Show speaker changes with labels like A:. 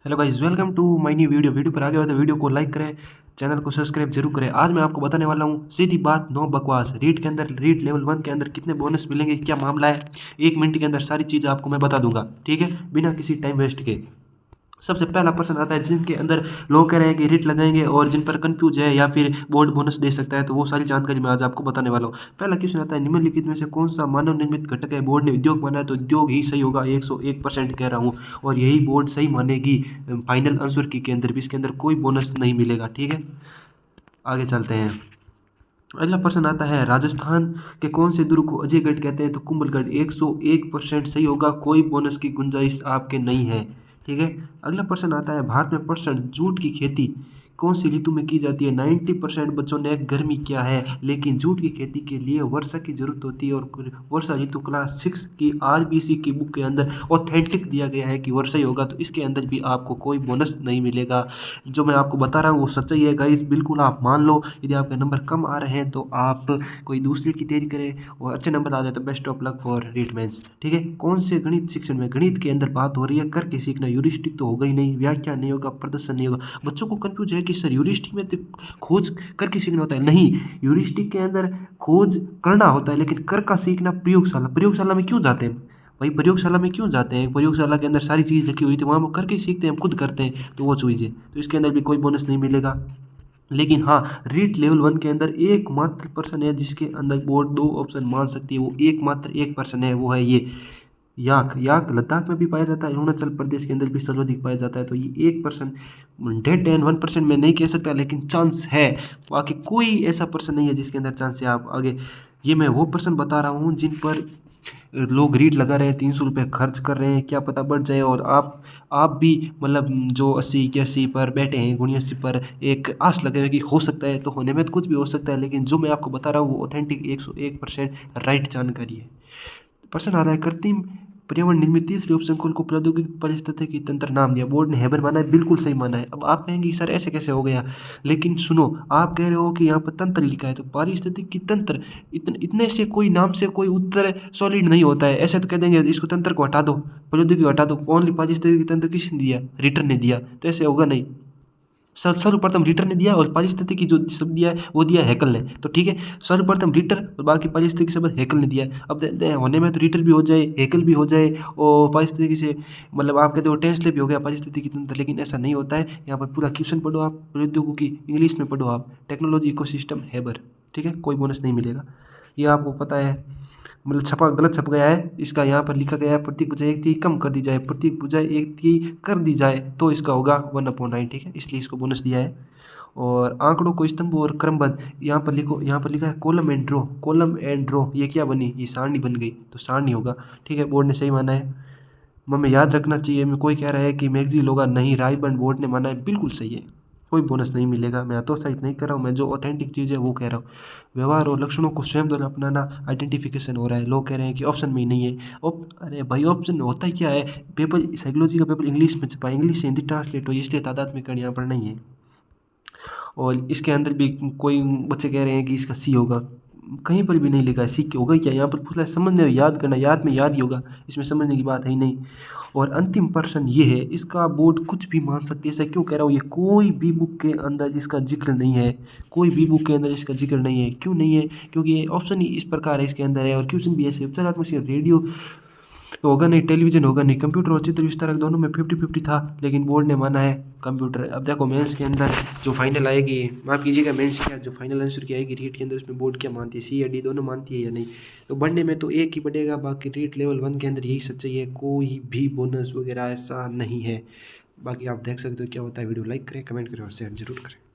A: Hello guys, welcome to my new video पर आगे बढ़े वीडियो को लाइक करें, चैनल को सब्सक्राइब जरूर करें। आज मैं आपको बताने वाला हूँ सीधी बात, नो बकवास। रीट के अंदर, रीट लेवल 1 के अंदर कितने बोनस मिलेंगे, क्या मामला है, 1 मिनट के अंदर सारी चीज़ आपको मैं बता दूंगा, ठीक है, बिना किसी टाइम वेस्ट के। सबसे पहला पर्सन आता है जिनके अंदर लोग कह रहे हैं कि रीट लगाएंगे और जिन पर कंफ्यूज है या फिर बोर्ड बोनस दे सकता है, तो वो सारी जानकारी मैं आज आपको बताने वाला हूँ। पहला क्वेश्चन आता है, निम्नलिखित में से कौन सा मानव निर्मित घटक है बोर्ड ने उद्योग माना है? तो उद्योग ही सही होगा, 101% कह रहा हूँ, और यही बोर्ड सही मानेगी फाइनल आंसर की के अंदर भी। इसके अंदर कोई बोनस नहीं मिलेगा, ठीक है। आगे चलते हैं। अगला प्रश्न आता है, राजस्थान के कौन से दुर्ग को अजयगढ़ कहते हैं? तो कुंभलगढ़, 101% सही होगा, कोई बोनस की गुंजाइश आपके नहीं है, ठीक है। अगला प्रश्न आता है, भारत में परसेंट जूट की खेती कौन सी ऋतु में की जाती है? 90% बच्चों ने गर्मी किया है, लेकिन जूट की खेती के लिए वर्षा की जरूरत होती है, और वर्षा ऋतु क्लास 6 की आरबीसी की बुक के अंदर ऑथेंटिक दिया गया है कि वर्षा ही होगा, तो इसके अंदर भी आपको कोई बोनस नहीं मिलेगा। जो मैं आपको बता रहा हूँ वो सच्चाई है गाइस, बिल्कुल आप मान लो। यदि आपके नंबर कम आ रहे हैं तो आप कोई दूसरे की तैयारी करें, और अच्छे नंबर आ जाए तो best of luck for REET mains, ठीक है। कौन से गणित शिक्षण में, गणित के अंदर बात हो रही है करके सीखना, यूरिस्टिक तो होगा ही नहीं, व्याख्या नहीं होगा, प्रदर्शन नहीं होगा। बच्चों को कंफ्यूज है कि सर यूरिस्टिक में तो खोज करके सीखना होता है। नहीं, यूरिस्टिक के अंदर खोज करना होता है, लेकिन कर का सीखना प्रयोगशाला। प्रयोगशाला में क्यों जाते हैं भाई? प्रयोगशाला में क्यों जाते हैं? प्रयोगशाला के अंदर सारी चीज़ रखी हुई थी, वहाँ वो करके सीखते हैं, हम खुद करते हैं, तो वो चीज़ है, तो इसके अंदर भी कोई बोनस नहीं मिलेगा। लेकिन हाँ, रीट लेवल 1 के अंदर एकमात्र पर्सन है जिसके अंदर बोर्ड 2 ऑप्शन मान सकती है, वो एकमात्र एक पर्सन है, वो है ये याक। याक लद्दाख में भी पाया जाता है, अरुणाचल प्रदेश के अंदर भी सर्वाधिक पाया जाता है, तो ये 1%, डेड एंड 1% में नहीं कह सकता, लेकिन चांस है। बाकी कोई ऐसा पर्सन नहीं है जिसके अंदर चांस है। आप आगे, ये मैं वो पर्सन बता रहा हूँ जिन पर लोग रीट लगा रहे हैं, 300 रुपये खर्च कर रहे हैं, क्या पता बढ़ जाए, और आप भी मतलब जो 80 81 पर बैठे हैं, 79 पर, एक आस लगे हुए कि हो सकता है, तो होने में तो कुछ भी हो सकता है, लेकिन जो मैं आपको बता रहा हूँ वो ऑथेंटिक 101% राइट जानकारी है। प्रश्न आ रहा है, कृत्रिम पर्यावरण निर्मित तीसरी ऑप्शन को प्रौद्योगिकी पारिस्थितिकी तंत्र नाम दिया। बोर्ड ने हेबर माना है, बिल्कुल सही माना है। अब आप कहेंगे सर ऐसे कैसे हो गया, लेकिन सुनो, आप कह रहे हो कि यहाँ पर तंत्र लिखा है, तो पारिस्थितिकी तंत्र, इतने से कोई नाम से कोई उत्तर सॉलिड नहीं होता है। ऐसे तो कह देंगे इसको तंत्र को हटा दो, प्रौद्योगिकी को हटा दो, ओनली पारिस्थितिकी तंत्र किसने दिया? रिटर ने दिया, तो ऐसे होगा नहीं। सर्वप्रथम रीटर ने दिया, और पारिस्थितिकी जो शब्द दिया है वो दिया हैकल ने, तो ठीक है, सर्वप्रथम रीटर और बाकी पारिस्थितिकी शब्द हैकल ने दिया है। अब होने में तो रीटर भी हो जाए, हैकल भी हो जाए, और पारिस्थितिकी से मतलब आप कहते हो टेंसले भी हो गया पारिस्थितिकी तंत्र, लेकिन ऐसा नहीं होता है। यहाँ पर पूरा क्वेश्चन पढ़ो आप, प्रौद्योगिकी इंग्लिश में पढ़ो आप, टेक्नोलॉजी इकोसिस्टम हैबर, ठीक है, कोई बोनस नहीं मिलेगा। ये आपको पता है, मतलब छपा गलत छप गया है, इसका यहाँ पर लिखा गया है प्रतीक भुजा 1/3 कम कर दी जाए, प्रतीक भुजा 1/3 कर दी जाए, तो इसका होगा 1/9, ठीक है, इसलिए इसको बोनस दिया है। और आंकड़ों को स्तंभ और क्रमबद्ध, यहाँ पर लिखो, यहाँ पर लिखा है column and draw, column and draw, ये क्या बनी? ये सारणी बन गई, तो सारणी होगा, ठीक है, बोर्ड ने सही माना है। हमें याद रखना चाहिए। मैं कोई कह रहा है कि मैगजील होगा, नहीं, रायबंद बोर्ड ने माना है, बिल्कुल सही है, कोई बोनस नहीं मिलेगा। मैं हतोत्साहित नहीं कर रहा हूँ, मैं जो ऑथेंटिक चीज़ है वो कह रहा हूँ। व्यवहार और लक्षणों को स्वयं द्वारा अपनाना, आइडेंटिफिकेशन हो रहा है। लोग कह रहे हैं कि ऑप्शन में ही नहीं है। अरे भाई, ऑप्शन होता ही क्या है? पेपर साइकोलॉजी का पेपर इंग्लिश में छपा, इंग्लिश से हिंदी ट्रांसलेट हो, इसलिए तादाद में कण यहाँ पर नहीं है। और इसके अंदर भी कोई बच्चे कह रहे हैं कि इसका सी होगा, कहीं पर भी नहीं लिखा है सी होगा क्या। यहाँ पर पूछा है समझने में, याद करना, याद में याद ही होगा, इसमें समझने की बात है ही नहीं। और अंतिम प्रश्न ये है, इसका बोर्ड कुछ भी मान सकती है। ऐसा क्यों कह रहा हूँ? ये कोई भी बुक के अंदर इसका जिक्र नहीं है, कोई भी बुक के अंदर इसका जिक्र नहीं है। क्यों नहीं है? क्योंकि ये ऑप्शन ही इस प्रकार है इसके अंदर है, और क्वेश्चन भी ऐसे उपचारात्मक से, रेडियो तो होगा नहीं, टेलीविजन होगा नहीं, कंप्यूटर और चित्र विस्तारक दोनों में 50-50 था, लेकिन बोर्ड ने माना है कंप्यूटर। अब देखो मेंस के अंदर जो फाइनल आएगी, माफ कीजिएगा, मेंस क्या, जो फाइनल आंसर की आएगी रीट के अंदर, उसमें बोर्ड क्या मानती है, सी या डी दोनों मानती है या नहीं? तो बढ़ने में तो एक ही बढ़ेगा, बाकी रीट लेवल 1 के अंदर यही सच्चाई है, कोई भी बोनस वगैरह ऐसा नहीं है। बाकी आप देख सकते हो क्या होता है। वीडियो लाइक करें, कमेंट करें और शेयर जरूर करें।